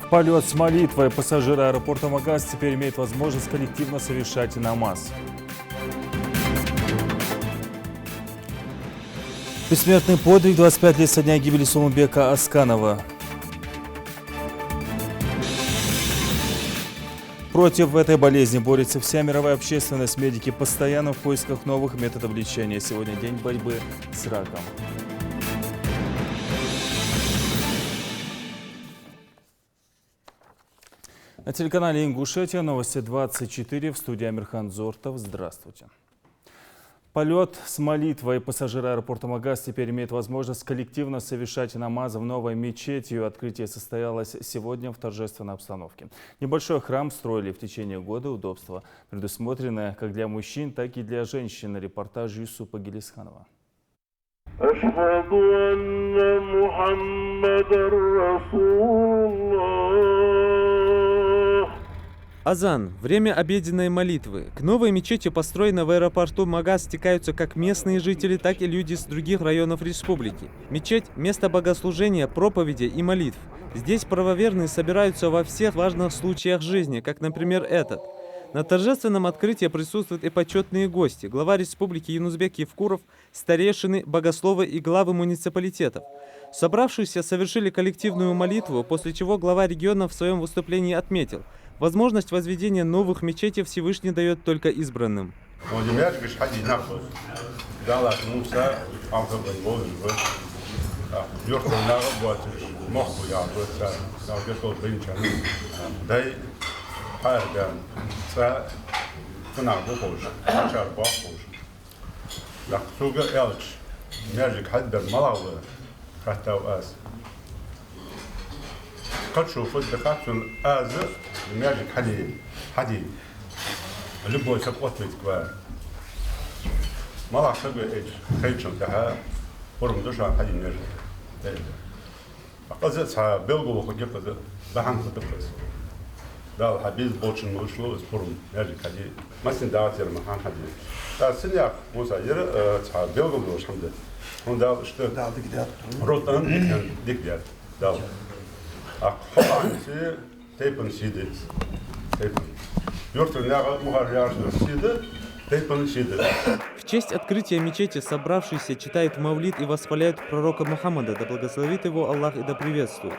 Полет с молитвой. Пассажиры аэропорта Магаз теперь имеют возможность коллективно совершать намаз. Бессмертный подвиг. 25 лет со дня гибели Сулумбека Асканова. Против этой болезни борется вся мировая общественность. Медики постоянно в поисках новых методов лечения. Сегодня день борьбы с раком. На телеканале Ингушетия новости 24, в студии Амирхан Зортов. Здравствуйте. Полет с молитвой. Пассажиры аэропорта Магаз теперь имеют возможность коллективно совершать намаз в новой мечети. Ее открытие состоялось сегодня в торжественной обстановке. Небольшой храм строили в течение года. Удобства предусмотрены как для мужчин, так и для женщин. Репортаж Юсупа Гелисханова. Азан – время обеденной молитвы. К новой мечети, построенной в аэропорту Магаз, стекаются как местные жители, так и люди с других районов республики. Мечеть – место богослужения, проповеди и молитв. Здесь правоверные собираются во всех важных случаях жизни, как, например, этот. На торжественном открытии присутствуют и почетные гости: глава республики Юнузбек Евкуров, старейшины, богословы и главы муниципалитетов. Собравшиеся совершили коллективную молитву, после чего глава региона в своем выступлении отметил: возможность возведения новых мечетей Всевышний дает только избранным. В честь открытия мечети собравшиеся читают мавлид и восхваляют пророка Мухаммада, да благословит его Аллах и да приветствует.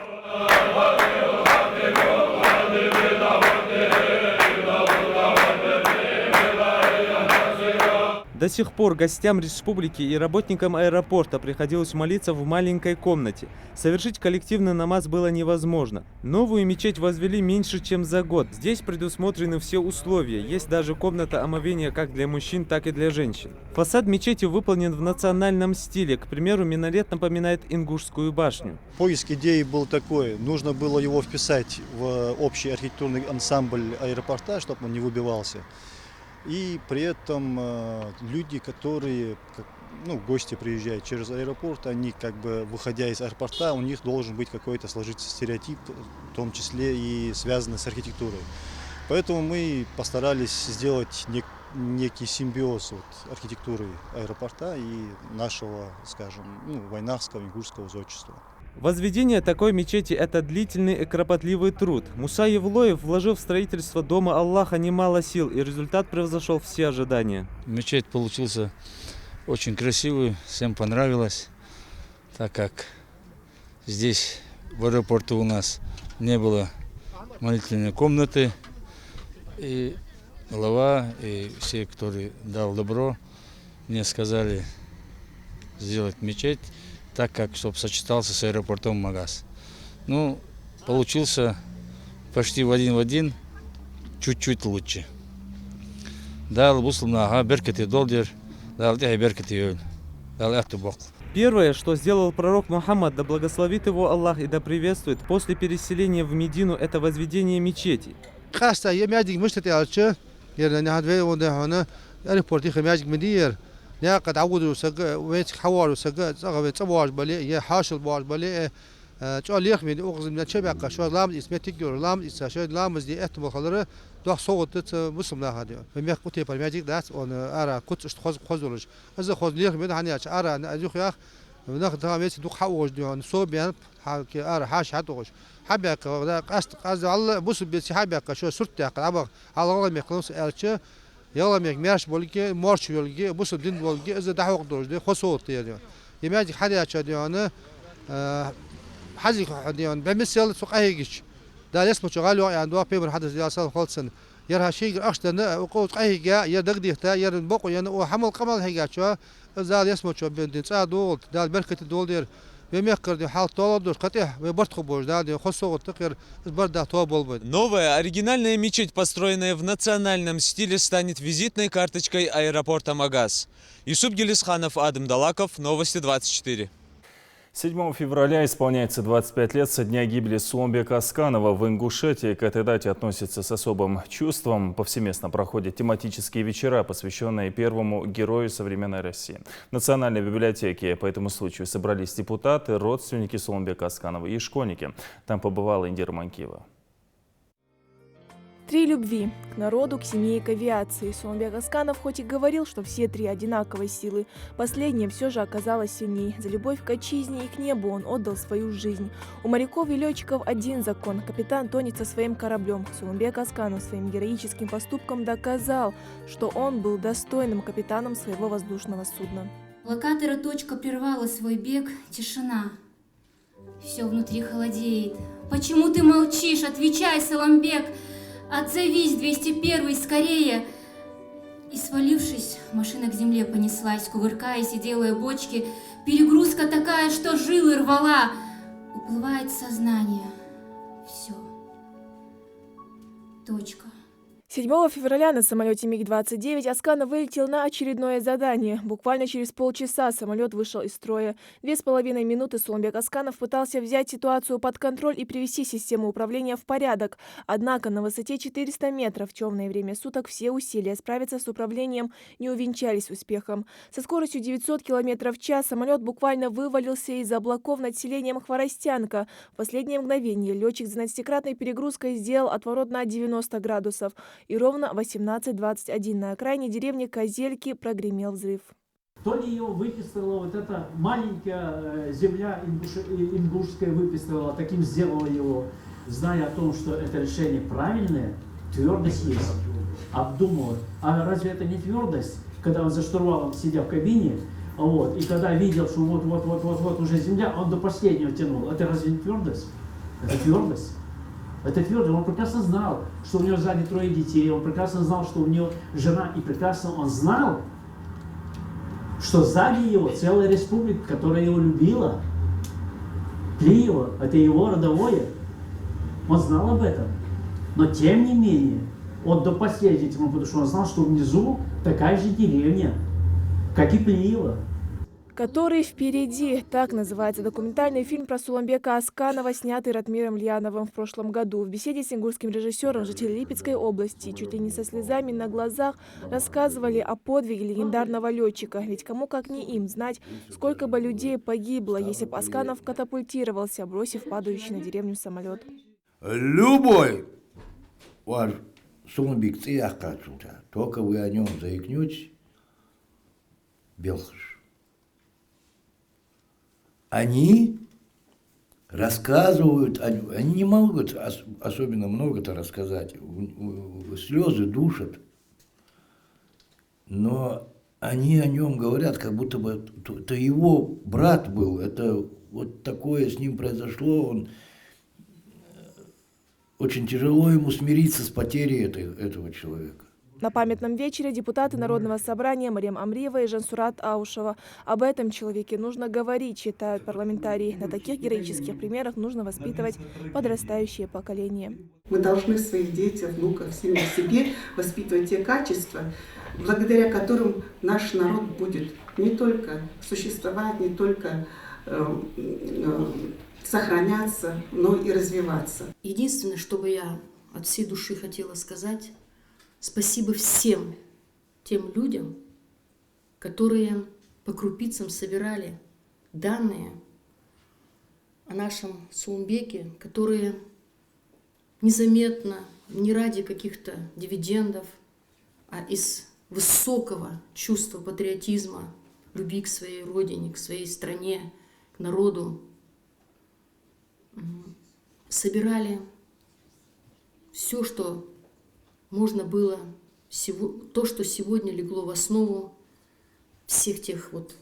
До сих пор гостям республики и работникам аэропорта приходилось молиться в маленькой комнате. Совершить коллективный намаз было невозможно. Новую мечеть возвели меньше, чем за год. Здесь предусмотрены все условия. Есть даже комната омовения как для мужчин, так и для женщин. Фасад мечети выполнен в национальном стиле. К примеру, минарет напоминает Ингушскую башню. Поиск идеи был такой. Нужно было его вписать в общий архитектурный ансамбль аэропорта, чтобы он не выбивался. И при этом люди, которые, гости приезжают через аэропорт, они выходя из аэропорта, у них должен быть какой-то сложиться стереотип, в том числе и связанный с архитектурой. Поэтому мы постарались сделать некий симбиоз архитектуры аэропорта и нашего, вайнахского, ингушского зодчества. Возведение такой мечети – это длительный и кропотливый труд. Муса Евлоев вложил в строительство Дома Аллаха немало сил, и результат превзошел все ожидания. Мечеть получился очень красивый, всем понравилось, так как здесь в аэропорту у нас не было молитвенной комнаты, и глава, и все, кто дал добро, мне сказали сделать мечеть так, как чтобы сочетался с аэропортом Магаз. Получился почти в один, чуть-чуть лучше. Первое, что сделал пророк Мухаммад, да благословит его Аллах и да приветствует, после переселения в Медину, это возведение мечети. يا قد عودوا سجى ويت حوار سجى زغبة صباج بلي يا حاشل باج بلي شو ليخ من أغزم من شبكة شو لام اسمه تجور لام إسا لام زي احتمال خلره ده صوت مسلم لا هذا فمية قطية بالماجيك ده أنا أرى كنت خذ خذولش إذا خذ ليخ من هني أرى أنا أزوخ يا وناخد تمام يس دوق حوش ديون صوب يعني حكي حاش حتوش حبيك قصدي الله بص بيس حبيك شو صرت على الله ميخلص أرشة يلا ميك مارش بولكي مارش بولكي بص دين بولكي إذا دحوق دوش دي خصوص يعني يماجي حدا شديانه حزي ديون بمثل سوق هيجش ده اسمه شغال يعني دوا بيبر حدا زياسة خالصن يرها شيء أشتنا وقوت هيجا يدقدي تا يرن بقو يعني وحمل قمل هيجا شو زال اسمه شو بنتين دول ده بركة دول دير بميقر دي حال طول دوش قطع وبرت خبوش ده خصوص تقر بردا طول بود. Новая оригинальная мечеть, построенная в национальном стиле, станет визитной карточкой аэропорта Магаз. Юсуп Гелисханов, Адам Далаков, Новости 24. 7 февраля исполняется 25 лет со дня гибели Сулумбека Асканова в Ингушетии. К этой дате относятся с особым чувством. Повсеместно проходят тематические вечера, посвященные первому герою современной России. В Национальной библиотеке по этому случаю собрались депутаты, родственники Сулумбека Асканова и школьники. Там побывала Индира Манкиева. 3 любви – к народу, к семье и к авиации. Сулумбек Асканов хоть и говорил, что все 3 одинаковой силы, последняя все же оказалась сильней. За любовь к отчизне и к небу он отдал свою жизнь. У моряков и летчиков один закон – капитан тонет со своим кораблем. Сулумбек Асканов своим героическим поступком доказал, что он был достойным капитаном своего воздушного судна. Локатора точка прервала свой бег, тишина. Все внутри холодеет. Почему ты молчишь? Отвечай, Сулумбек! Отзовись, 201-й, скорее! И свалившись, машина к земле понеслась, кувыркаясь и делая бочки. Перегрузка такая, что жилы рвала. Уплывает сознание. Все. Точка. 7 февраля на самолете МиГ-29 Асканов вылетел на очередное задание. Буквально через полчаса самолет вышел из строя. 2,5 минуты Сулумбек Асканов пытался взять ситуацию под контроль и привести систему управления в порядок. Однако на высоте 400 метров в темное время суток все усилия справиться с управлением не увенчались успехом. Со скоростью 900 км в час самолет буквально вывалился из облаков над селением Хворостянка. В последнее мгновение летчик с 12-кратной перегрузкой сделал отворот на 90 градусов. И ровно 18:21 на окраине деревни Козельки прогремел взрыв. То ли ее выписывала вот эта маленькая земля ингушская выписывала, таким сделала его, зная о том, что это решение правильное, твердость есть, обдумывала. А разве это не твердость, когда он за штурвалом, сидя в кабине, вот, и когда видел, что вот уже земля, он до последнего тянул. Это разве не твердость? Это твердость. Это твердо, он прекрасно знал, что у него сзади 3 детей, он прекрасно знал, что у него жена, и прекрасно он знал, что сзади его целая республика, которая его любила, Плиева, это его родовое. Он знал об этом. Но тем не менее, он до последнего тянул, потому что он знал, что внизу такая же деревня, как и Плиева. «Который впереди» – так называется документальный фильм про Сулумбека Асканова, снятый Ратмиром Льяновым в прошлом году. В беседе с ингушским режиссером жители Липецкой области чуть ли не со слезами на глазах рассказывали о подвиге легендарного летчика. Ведь кому как не им знать, сколько бы людей погибло, если бы Асканов катапультировался, бросив падающий на деревню самолет. Любой ваш Сулумбек только вы о нем заикнетесь, Белхаш. Они рассказывают, они не могут особенно много-то рассказать, слезы душат, но они о нем говорят, как будто бы это его брат был, это вот такое с ним произошло, он очень тяжело ему смириться с потерей этого человека. На памятном вечере депутаты Народного собрания Мариам Амриева и Жансурат Аушева. Об этом человеке нужно говорить, считают парламентарии. На таких героических примерах нужно воспитывать подрастающее поколение. Мы должны в своих детях, внуках, в себе воспитывать те качества, благодаря которым наш народ будет не только существовать, не только сохраняться, но и развиваться. Единственное, что бы я от всей души хотела сказать, спасибо всем тем людям, которые по крупицам собирали данные о нашем Сулумбеке, которые незаметно, не ради каких-то дивидендов, а из высокого чувства патриотизма любви к своей родине, к своей стране, к народу. Собирали все, что можно было, то, что сегодня легло в основу всех тех вот,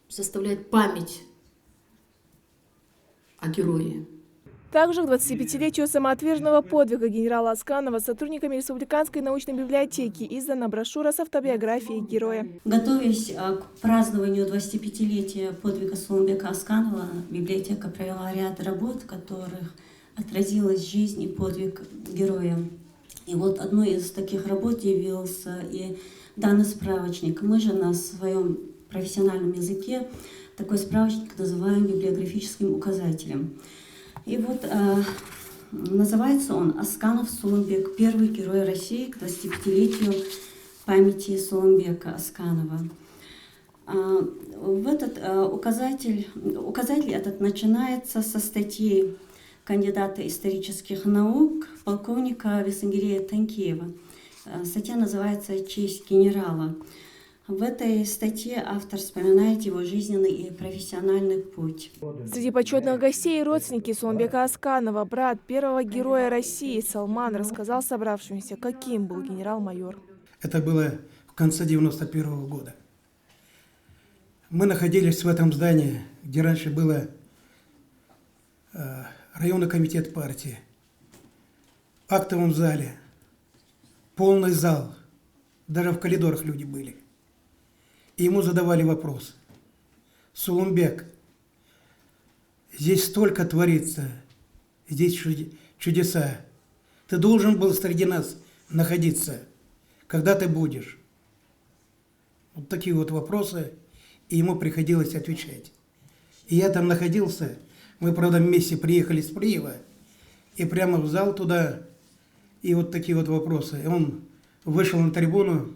составляет память о герое. Также к 25-летию самоотверженного подвига генерала Асканова сотрудниками Республиканской научной библиотеки издана брошюра с автобиографией героя. Готовясь к празднованию 25-летия подвига Суланбека Асканова, библиотека провела ряд работ, в которых отразилась жизнь и подвиг героя. И вот одной из таких работ явился и данный справочник. Мы же на своем профессиональном языке такой справочник называем библиографическим указателем. И вот называется он «Асканов Суланбек. Первый герой России к 25-летию памяти Суланбека Асканова». В этот указатель этот начинается со статьи кандидата исторических наук полковника Весангирея Танкеева. Статья называется «Честь генерала». В этой статье автор вспоминает его жизненный и профессиональный путь. Среди почетных гостей и родственники Суланбека Асканова, брат первого героя России Салман, рассказал собравшимся, каким был генерал-майор. Это было в конце 91-го года. Мы находились в этом здании, где раньше было районный комитет партии. В актовом зале, полный зал, даже в коридорах люди были. И ему задавали вопрос: Суланбек, здесь столько творится, здесь чудеса. Ты должен был среди нас находиться. Когда ты будешь? Вот такие вот вопросы, и ему приходилось отвечать. И я там находился, мы, правда, вместе приехали с Приева, и прямо в зал туда, и вот такие вот вопросы. И он вышел на трибуну,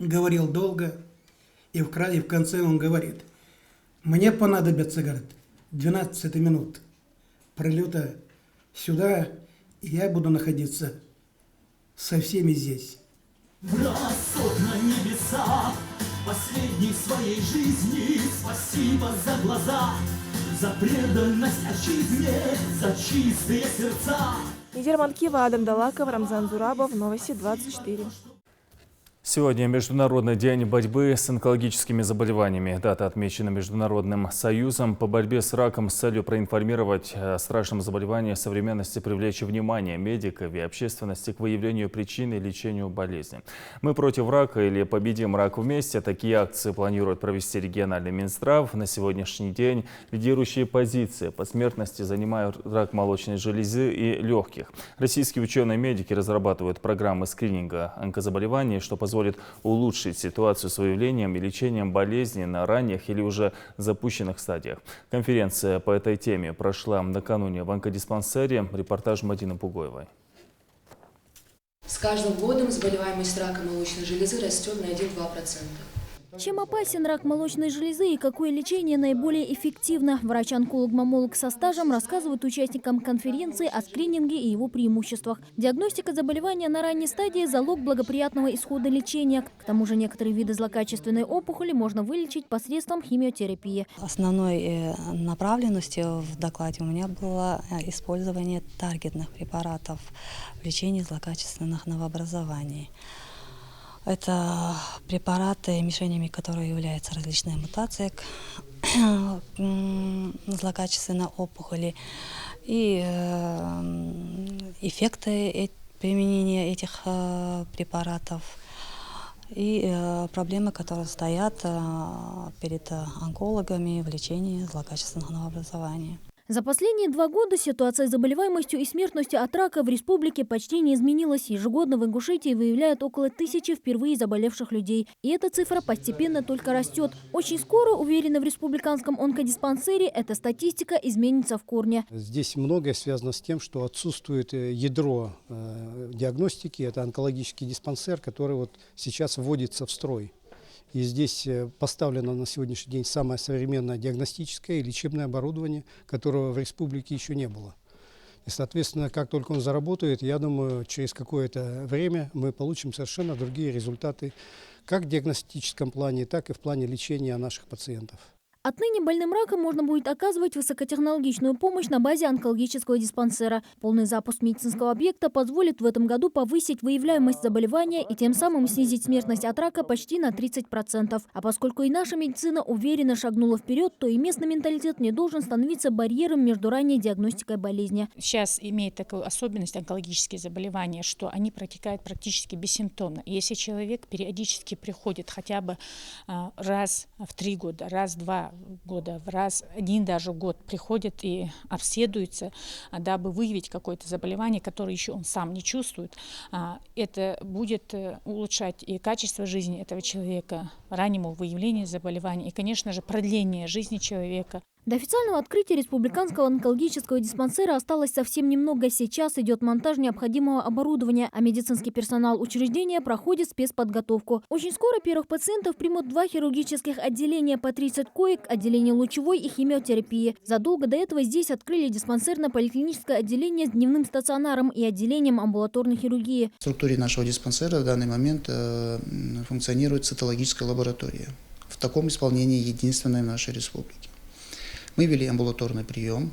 говорил долго, и в конце он говорит: мне понадобится, говорит, 12 минут пролета сюда, и я буду находиться со всеми здесь. Бросок на небеса последней своей жизни, спасибо за глаза, за преданность отчизне, за чистые сердца. Нидер Манкива, Адам Далаков, Рамзан Зурабов, Новости 24. Сегодня Международный день борьбы с онкологическими заболеваниями. Дата отмечена Международным союзом по борьбе с раком с целью проинформировать о страшном заболевании, современности, привлечь внимание медиков и общественности к выявлению причин и лечению болезни. «Мы против рака» или «Победим рак вместе» – такие акции планирует провести региональный Минздрав. На сегодняшний день лидирующие позиции по смертности занимают рак молочной железы и легких. Российские ученые-медики разрабатывают программы скрининга онкозаболеваний, что позволит улучшить ситуацию с выявлением и лечением болезней на ранних или уже запущенных стадиях. Конференция по этой теме прошла накануне в онкодиспансере. Репортаж Мадины Пугоевой. С каждым годом заболеваемость раком молочной железы растет на 1-2%. Чем опасен рак молочной железы и какое лечение наиболее эффективно? Врач-онколог-мамолог со стажем рассказывает участникам конференции о скрининге и его преимуществах. Диагностика заболевания на ранней стадии – залог благоприятного исхода лечения. К тому же некоторые виды злокачественной опухоли можно вылечить посредством химиотерапии. Основной направленностью в докладе у меня было использование таргетных препаратов в лечении злокачественных новообразований. Это препараты, мишенями которых являются различные мутации злокачественной опухоли и эффекты применения этих препаратов и проблемы, которые стоят перед онкологами в лечении злокачественных новообразований. За последние 2 года ситуация с заболеваемостью и смертностью от рака в республике почти не изменилась. Ежегодно в Ингушетии выявляют около 1000 впервые заболевших людей. И эта цифра постепенно только растет. Очень скоро, уверены в республиканском онкодиспансере, эта статистика изменится в корне. Здесь многое связано с тем, что отсутствует ядро диагностики. Это онкологический диспансер, который вот сейчас вводится в строй. И здесь поставлено на сегодняшний день самое современное диагностическое и лечебное оборудование, которого в республике еще не было. И, соответственно, как только он заработает, я думаю, через какое-то время мы получим совершенно другие результаты как в диагностическом плане, так и в плане лечения наших пациентов. Отныне больным раком можно будет оказывать высокотехнологичную помощь на базе онкологического диспансера. Полный запуск медицинского объекта позволит в этом году повысить выявляемость заболевания и тем самым снизить смертность от рака почти на 30%. А поскольку и наша медицина уверенно шагнула вперед, то и местный менталитет не должен становиться барьером между ранней диагностикой болезни. Сейчас имеет такую особенность онкологические заболевания, что они протекают практически бессимптомно. И если человек периодически приходит хотя бы раз в 3 года, раз в 2 года, раз один даже год приходит и обследуется, дабы выявить какое-то заболевание, которое еще он сам не чувствует, это будет улучшать и качество жизни этого человека, раннему выявлению заболевания и, конечно же, продление жизни человека. До официального открытия республиканского онкологического диспансера осталось совсем немного. Сейчас идет монтаж необходимого оборудования, а медицинский персонал учреждения проходит спецподготовку. Очень скоро первых пациентов примут 2 хирургических отделения по 30 коек, отделение лучевой и химиотерапии. Задолго до этого здесь открыли диспансерно-поликлиническое отделение с дневным стационаром и отделением амбулаторной хирургии. В структуре нашего диспансера в данный момент функционирует цитологическая лаборатория. В таком исполнении единственная в нашей республике. Мы вели амбулаторный прием,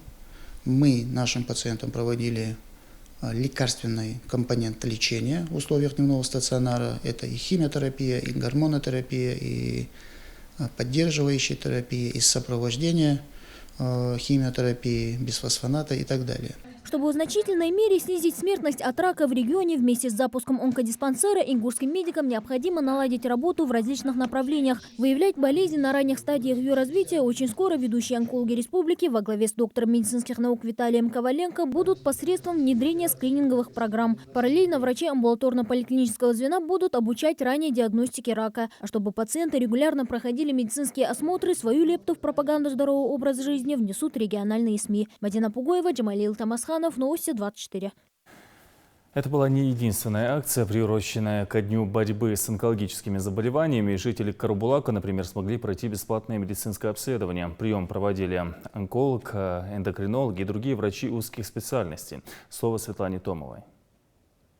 мы нашим пациентам проводили лекарственный компонент лечения в условиях дневного стационара. Это и химиотерапия, и гормонотерапия, и поддерживающая терапия, и сопровождение химиотерапии, бисфосфоната и так далее. Чтобы в значительной мере снизить смертность от рака в регионе, вместе с запуском онкодиспансера ингушским медикам необходимо наладить работу в различных направлениях. Выявлять болезни на ранних стадиях ее развития очень скоро ведущие онкологи республики во главе с доктором медицинских наук Виталием Коваленко будут посредством внедрения скрининговых программ. Параллельно врачи амбулаторно-поликлинического звена будут обучать ранней диагностике рака. А чтобы пациенты регулярно проходили медицинские осмотры, свою лепту в пропаганду здорового образа жизни внесут региональные СМИ. Мадина Пугоева, Джамалил Тамасханов, Новости 24. Это была не единственная акция, приуроченная ко дню борьбы с онкологическими заболеваниями. Жители Карабулака, например, смогли пройти бесплатное медицинское обследование. Прием проводили онколог, эндокринологи и другие врачи узких специальностей. Слово Светлане Томовой.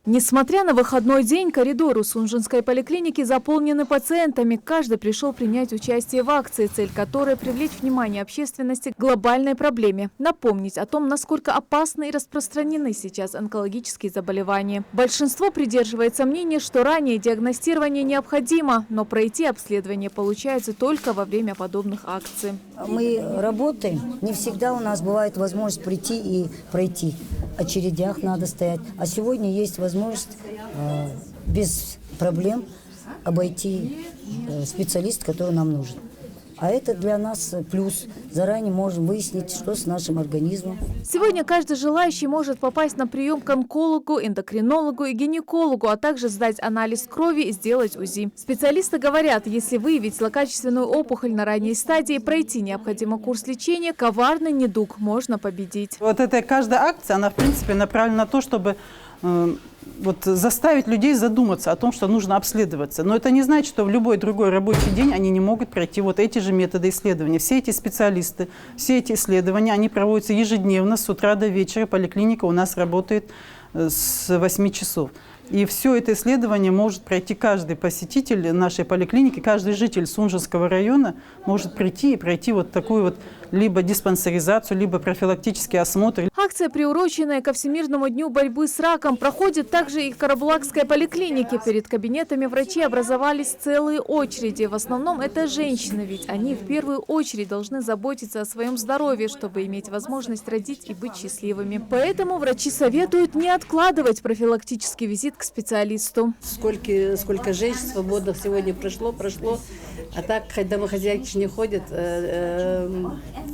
Несмотря на выходной день, коридоры Сунжинской поликлиники заполнены пациентами. Каждый пришел принять участие в акции, цель которой – привлечь внимание общественности к глобальной проблеме. Напомнить о том, насколько опасны и распространены сейчас онкологические заболевания. Большинство придерживается мнения, что раннее диагностирование необходимо, но пройти обследование получается только во время подобных акций. Мы работаем, не всегда у нас бывает возможность прийти и пройти. В очередях надо стоять. А сегодня есть возможность без проблем обойти специалиста, который нам нужен. А это для нас плюс. Заранее можем выяснить, что с нашим организмом. Сегодня каждый желающий может попасть на прием к онкологу, эндокринологу и гинекологу, а также сдать анализ крови и сделать УЗИ. Специалисты говорят, если выявить злокачественную опухоль на ранней стадии, пройти необходимый курс лечения, коварный недуг можно победить. Вот эта каждая акция, она в принципе направлена на то, чтобы заставить людей задуматься о том, что нужно обследоваться. Но это не значит, что в любой другой рабочий день они не могут пройти вот эти же методы исследования. Все эти специалисты, все эти исследования, они проводятся ежедневно с утра до вечера. Поликлиника у нас работает с 8 часов. И все это исследование может пройти каждый посетитель нашей поликлиники, каждый житель Сунжинского района может прийти и пройти вот такую вот либо диспансеризацию, либо профилактический осмотр. Акция, приуроченная ко Всемирному дню борьбы с раком, проходит также и в Карабулакской поликлинике. Перед кабинетами врачей образовались целые очереди. В основном это женщины, ведь они в первую очередь должны заботиться о своем здоровье, чтобы иметь возможность родить и быть счастливыми. Поэтому врачи советуют не откладывать профилактический визит к специалисту. Сколько женщин свободных сегодня прошло, а так хоть домохозяйки не ходят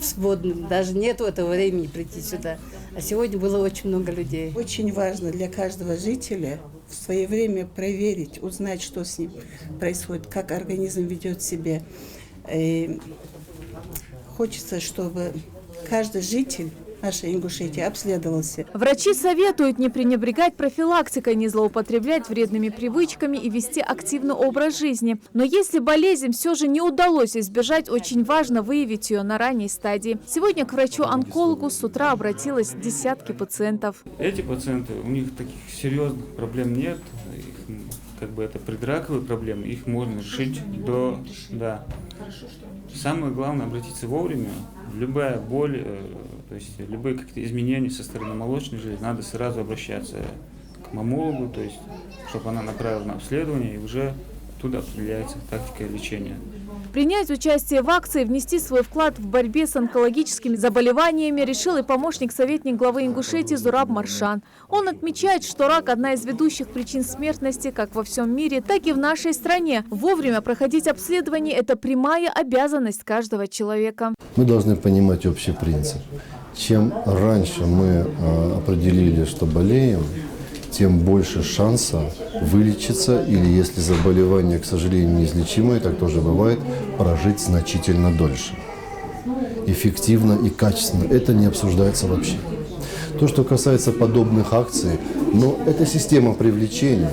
свободным, даже нету этого времени прийти сюда. А сегодня было очень много людей. Очень важно для каждого жителя в свое время проверить, узнать, что с ним происходит, как организм ведет себя. И хочется, чтобы каждый житель нашей Ингушетии обследовался. Врачи советуют не пренебрегать профилактикой, не злоупотреблять вредными привычками и вести активный образ жизни. Но если болезнь все же не удалось избежать, очень важно выявить ее на ранней стадии. Сегодня к врачу-онкологу с утра обратилось десятки пациентов. Эти пациенты, у них таких серьезных проблем нет. Это предраковые проблемы, их можно решить до... Да. Самое главное обратиться вовремя. Любая боль, то есть любые какие-то изменения со стороны молочной железы, надо сразу обращаться к маммологу, то есть чтобы она направила на обследование, и уже оттуда определяется тактика лечения. Принять участие в акции, внести свой вклад в борьбе с онкологическими заболеваниями решил и советник главы Ингушетии Зураб Маршан. Он отмечает, что рак – одна из ведущих причин смертности как во всем мире, так и в нашей стране. Вовремя проходить обследование – это прямая обязанность каждого человека. Мы должны понимать общий принцип. Чем раньше мы определили, что болеем, тем больше шанса вылечиться или, если заболевание, к сожалению, неизлечимое, так тоже бывает, прожить значительно дольше. Эффективно и качественно. Это не обсуждается вообще. То, что касается подобных акций, это система привлечения.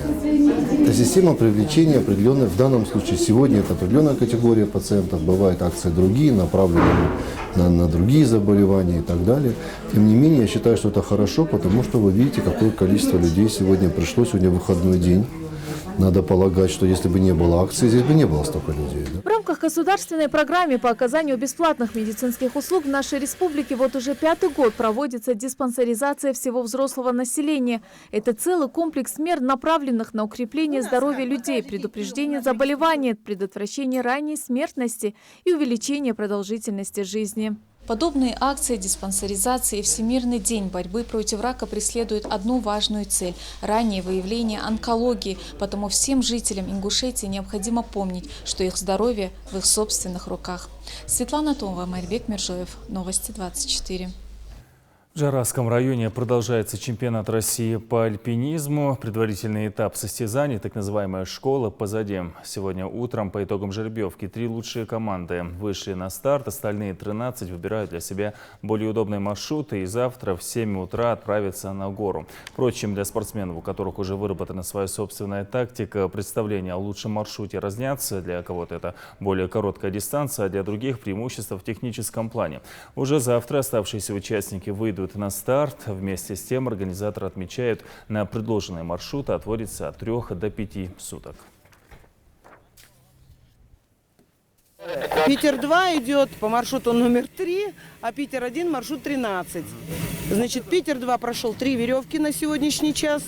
Это система привлечения определенная, в данном случае сегодня это определенная категория пациентов, бывают акции другие, направленные на другие заболевания и так далее. Тем не менее, я считаю, что это хорошо, потому что вы видите, какое количество людей сегодня пришло, сегодня выходной день. Надо полагать, что если бы не было акции, здесь бы не было столько людей. Да? В рамках государственной программы по оказанию бесплатных медицинских услуг в нашей республике вот уже 5-й год проводится диспансеризация всего взрослого населения. Это целый комплекс мер, направленных на укрепление здоровья людей, предупреждение заболеваний, предотвращение ранней смертности и увеличение продолжительности жизни. Подобные акции диспансеризации и Всемирный день борьбы против рака преследуют одну важную цель – раннее выявление онкологии. Потому всем жителям Ингушетии необходимо помнить, что их здоровье в их собственных руках. Светлана Томова, Марбек Мержоев. Новости 24. В Жарасском районе продолжается чемпионат России по альпинизму. Предварительный этап состязаний, так называемая школа, позади. Сегодня утром по итогам жеребьевки 3 лучшие команды вышли на старт. Остальные 13 выбирают для себя более удобные маршруты и завтра в 7 утра отправятся на гору. Впрочем, для спортсменов, у которых уже выработана своя собственная тактика, представления о лучшем маршруте разнятся. Для кого-то это более короткая дистанция, а для других преимущества в техническом плане. Уже завтра оставшиеся участники выйдут на старт. Вместе с тем организаторы отмечают, на предложенные маршруты отводится от 3 до 5 суток. Питер-2 идет по маршруту номер 3, а Питер-1 маршрут 13. Значит, Питер-2 прошел 3 веревки на сегодняшний час.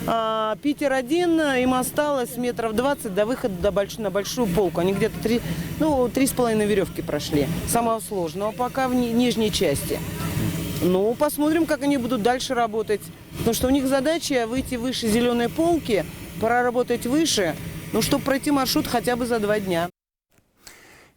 А Питер-1 им осталось метров 20 до выхода на большую полку. Они где-то 3,5 веревки прошли. Самого сложного пока в нижней части. Посмотрим, как они будут дальше работать. Потому что у них задача выйти выше зеленой полки, проработать выше, чтобы пройти маршрут хотя бы за 2 дня.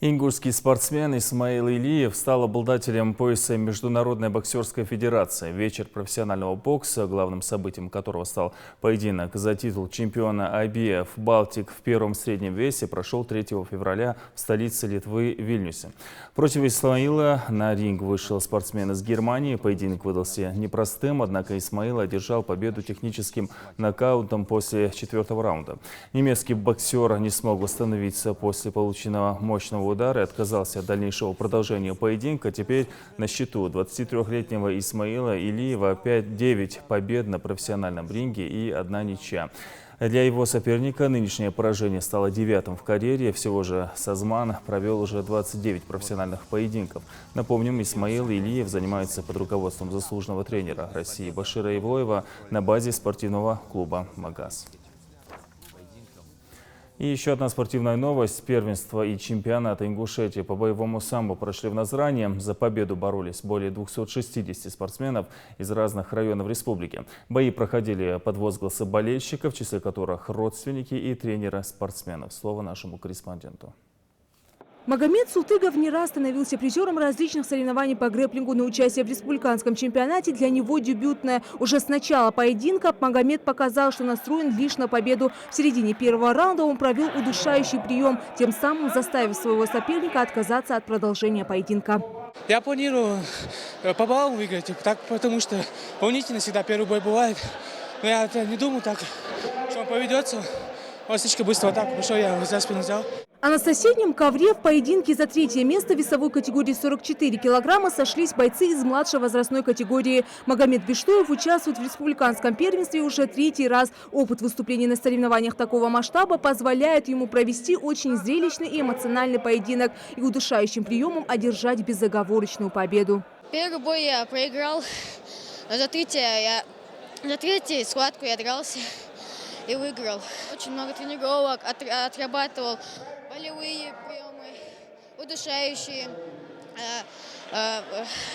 Ингушский спортсмен Исмаил Илиев стал обладателем пояса Международной боксерской федерации. Вечер профессионального бокса, главным событием которого стал поединок за титул чемпиона IBF «Балтик» в первом среднем весе, прошел 3 февраля в столице Литвы Вильнюсе. Против Исмаила на ринг вышел спортсмен из Германии. Поединок выдался непростым, однако Исмаил одержал победу техническим нокаутом после 4-го раунда. Немецкий боксер не смог восстановиться после полученного мощного удара и отказался от дальнейшего продолжения поединка. Теперь на счету 23-летнего Исмаила Илиева 9 побед на профессиональном ринге и 1 ничья. Для его соперника нынешнее поражение стало 9-м в карьере. Всего же Сазман провел уже 29 профессиональных поединков. Напомним, Исмаил Илиев занимается под руководством заслуженного тренера России Башира Ивлоева на базе спортивного клуба «Магаз». И еще одна спортивная новость. Первенство и чемпионат Ингушетии по боевому самбо прошли в Назране. За победу боролись более 260 спортсменов из разных районов республики. Бои проходили под возгласы болельщиков, в числе которых родственники и тренеры спортсменов. Слово нашему корреспонденту. Магомед Султыгов не раз становился призером различных соревнований по грэпплингу, но участие в республиканском чемпионате для него дебютное. Уже с начала поединка Магомед показал, что настроен лишь на победу. В середине первого раунда он провел удушающий прием, тем самым заставив своего соперника отказаться от продолжения поединка. Я планирую по баллам выиграть, потому что волнительно всегда первый бой бывает. Но я не думал так, что он поведется. Он слишком быстро так пошел, я за спину взял. А на соседнем ковре в поединке за третье место в весовой категории 44 килограмма сошлись бойцы из младшей возрастной категории. Магомед Биштоев участвует в республиканском первенстве уже третий раз. Опыт выступлений на соревнованиях такого масштаба позволяет ему провести очень зрелищный и эмоциональный поединок и удушающим приемом одержать безоговорочную победу. Первый бой я проиграл, но за третью схватку я дрался и выиграл. Очень много тренировок, отрабатывал болевые приемы, удушающие,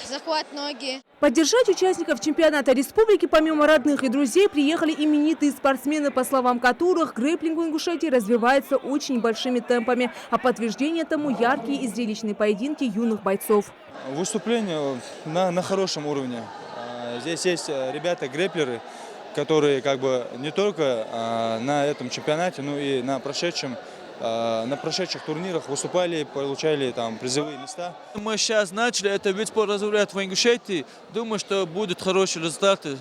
захват ноги. Поддержать участников чемпионата республики помимо родных и друзей приехали именитые спортсмены, по словам которых грэпплинг в Ингушетии развивается очень большими темпами. А подтверждение тому яркие и зрелищные поединки юных бойцов. Выступление на хорошем уровне. Здесь есть ребята-грэпплеры, которые как бы не только на этом чемпионате, но и на прошедших турнирах выступали, получали там призовые места. Мы сейчас начали это вид спорта развивать в Ингушетии. Думаю, что будут хорошие результаты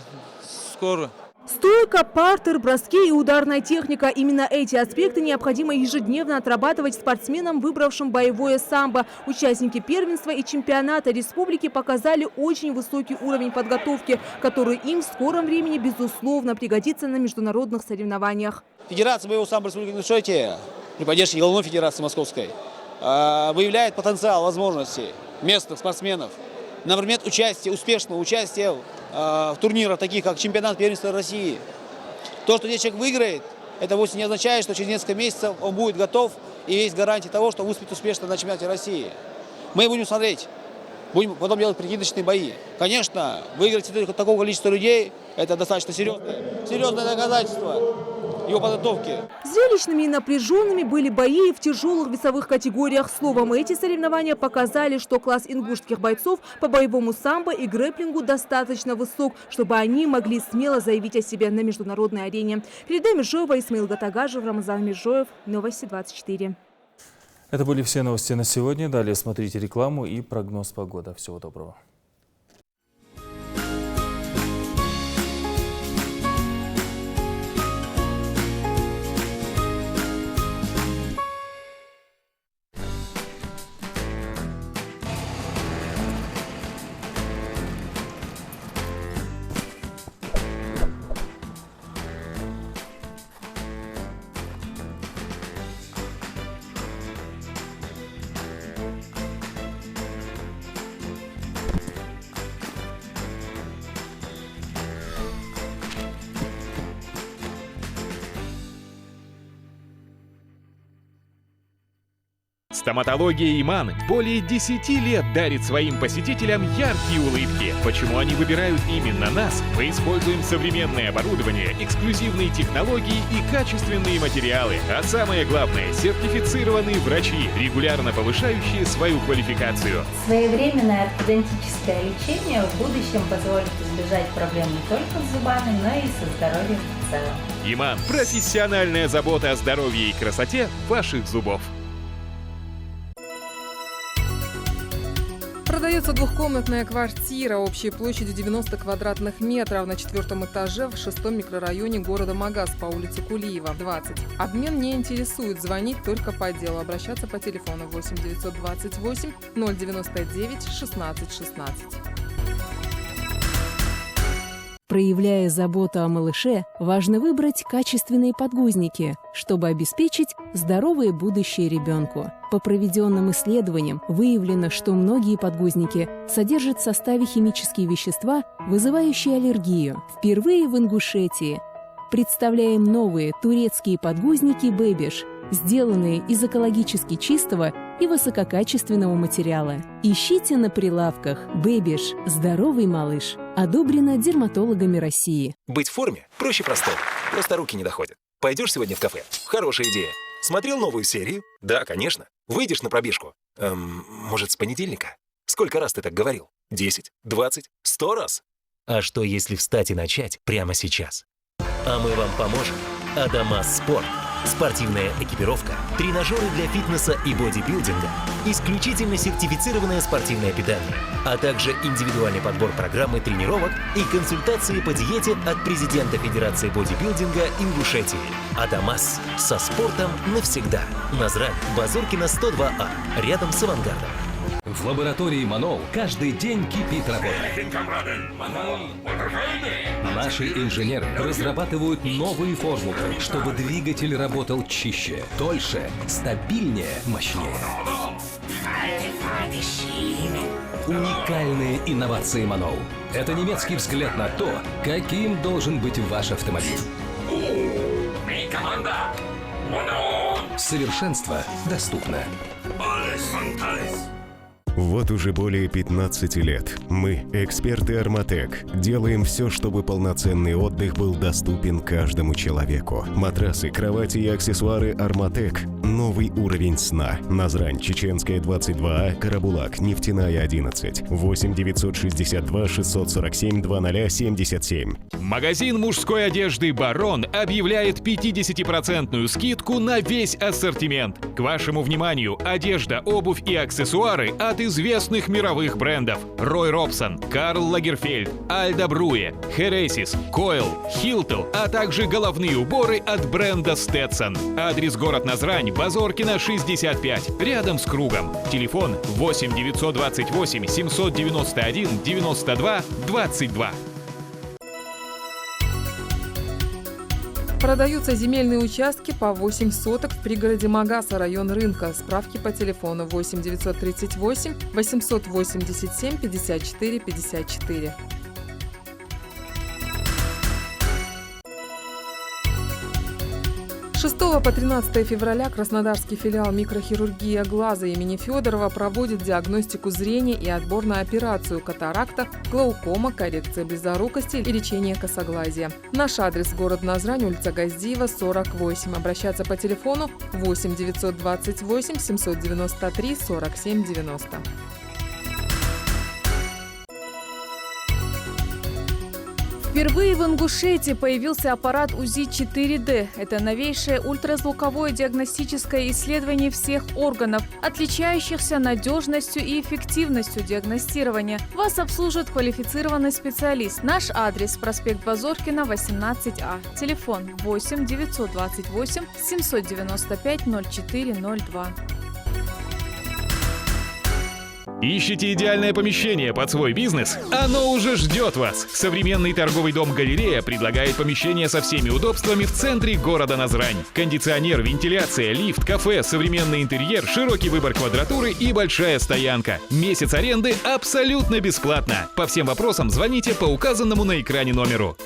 скоро. Стойка, партер, броски и ударная техника. Именно эти аспекты необходимо ежедневно отрабатывать спортсменам, выбравшим боевое самбо. Участники первенства и чемпионата республики показали очень высокий уровень подготовки, который им в скором времени, безусловно, пригодится на международных соревнованиях. Федерация боевого самбо Республики Ингушетия при поддержке Головной Федерации Московской выявляет потенциал, возможности местных спортсменов на предмет успешного участия в турнирах, таких как чемпионат первенства России. То, что здесь человек выиграет, это вовсе не означает, что через несколько месяцев он будет готов и есть гарантия того, что выступит успешно на чемпионате России. Мы будем смотреть, будем потом делать прикидочные бои. Конечно, выиграть такого количества людей – это достаточно серьезное доказательство его подготовки. Зрелищными и напряженными были бои в тяжелых весовых категориях. Словом, эти соревнования показали, что класс ингушских бойцов по боевому самбо и грэпплингу достаточно высок, чтобы они могли смело заявить о себе на международной арене. Передаю Межоева, Исмаил Гатагажев, Рамазан Межоев, Новости 24. Это были все новости на сегодня. Далее смотрите рекламу и прогноз погоды. Всего доброго. Стоматология Иман более 10 лет дарит своим посетителям яркие улыбки. Почему они выбирают именно нас? Мы используем современное оборудование, эксклюзивные технологии и качественные материалы. А самое главное, сертифицированные врачи, регулярно повышающие свою квалификацию. Своевременное ортодонтическое лечение в будущем позволит избежать проблем не только с зубами, но и со здоровьем в целом. Иман – профессиональная забота о здоровье и красоте ваших зубов. Продается двухкомнатная квартира общей площадью 90 квадратных метров на 4-м этаже в 6-м микрорайоне города Магаз по улице Кулиева, 20. Обмен не интересует, звонить только по делу. Обращаться по телефону 8 928 099 16 16. Проявляя заботу о малыше, важно выбрать качественные подгузники, чтобы обеспечить здоровое будущее ребенку. По проведенным исследованиям выявлено, что многие подгузники содержат в составе химические вещества, вызывающие аллергию. Впервые в Ингушетии представляем новые турецкие подгузники «Бэбиш», сделанные из экологически чистого и высококачественного материала. Ищите на прилавках. «Бэбиш» – здоровый малыш. Одобрено дерматологами России. Быть в форме проще простого. Просто руки не доходят. Пойдешь сегодня в кафе? Хорошая идея. Смотрел новую серию? Да, конечно. Выйдешь на пробежку? Может, с понедельника? Сколько раз ты так говорил? 10, 20, 100 раз? А что, если встать и начать прямо сейчас? А мы вам поможем. Адамас Спорт. Спортивная экипировка, тренажеры для фитнеса и бодибилдинга, исключительно сертифицированное спортивное питание, а также индивидуальный подбор программы тренировок и консультации по диете от президента Федерации бодибилдинга Ингушетии. Адамас. Со спортом навсегда. Назрань, Базоркина, 102А, рядом с авангардом. В лаборатории МАНОЛ каждый день кипит работа. Наши инженеры разрабатывают новые формулы, чтобы двигатель работал чище, дольше, стабильнее, мощнее. Уникальные инновации МАНОЛ. Это немецкий взгляд на то, каким должен быть ваш автомобиль. Совершенство доступно. Вот уже более 15 лет мы, эксперты «Арматек», делаем все, чтобы полноценный отдых был доступен каждому человеку. Матрасы, кровати и аксессуары «Арматек» – новый уровень сна. Назрань, Чеченская, 22А, Карабулак, Нефтяная, 11. 8 962 647 2077. Магазин мужской одежды «Барон» объявляет 50% скидку на весь ассортимент. К вашему вниманию, одежда, обувь и аксессуары от известных мировых брендов: Рой Робсон, Карл Лагерфельд, Альда Бруе, Хересис, Койл, Хилтл, а также головные уборы от бренда Stetson. Адрес: город Назрань, Базоркина, 65, рядом с кругом. Телефон 8 928 791 92 22. Продаются земельные участки по 8 соток в пригороде Магаса, район Рынка. Справки по телефону 8 938 887 54 54. 6 по 13 февраля Краснодарский филиал микрохирургия глаза имени Федорова проводит диагностику зрения и отбор на операцию катаракта, глаукома, коррекция близорукости и лечение косоглазия. Наш адрес: город Назрань, улица Газдиева, 48. Обращаться по телефону 8 928 793 47 90. Впервые в Ингушетии появился аппарат УЗИ 4D. Это новейшее ультразвуковое диагностическое исследование всех органов, отличающихся надежностью и эффективностью диагностирования. Вас обслужит квалифицированный специалист. Наш адрес: проспект Базоркина, 18А. Телефон 8 928 795 0402. Ищете идеальное помещение под свой бизнес? Оно уже ждет вас! Современный торговый дом «Галерея» предлагает помещение со всеми удобствами в центре города Назрань. Кондиционер, вентиляция, лифт, кафе, современный интерьер, широкий выбор квадратуры и большая стоянка. Месяц аренды абсолютно бесплатно. По всем вопросам звоните по указанному на экране номеру.